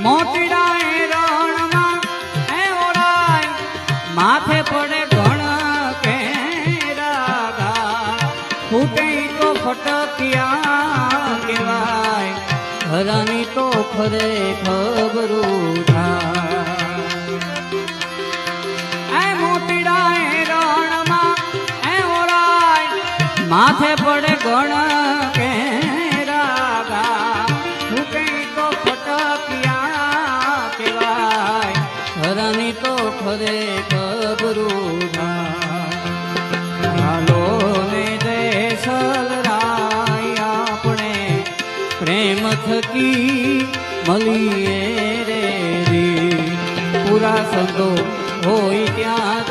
મોતીડાએ રણમાં એ ઓરાય માથે પડે ઘણ કે રાગા ફૂટે તો ફટકિયા કહેવાય ઘરની તો ખરે ખબરું થાય મોતીડાએ રણમાં એ ઓરાય માથે પડે ઘણ કે રાગા ફૂટે તો ફટકિયા કહેવાય ઘરની તો ખરે ખબરું થાય હાલો ને દેસલરાય આપણે પ્રેમ થકી મળીએ રે પૂરા સંતો હોય ત્યાં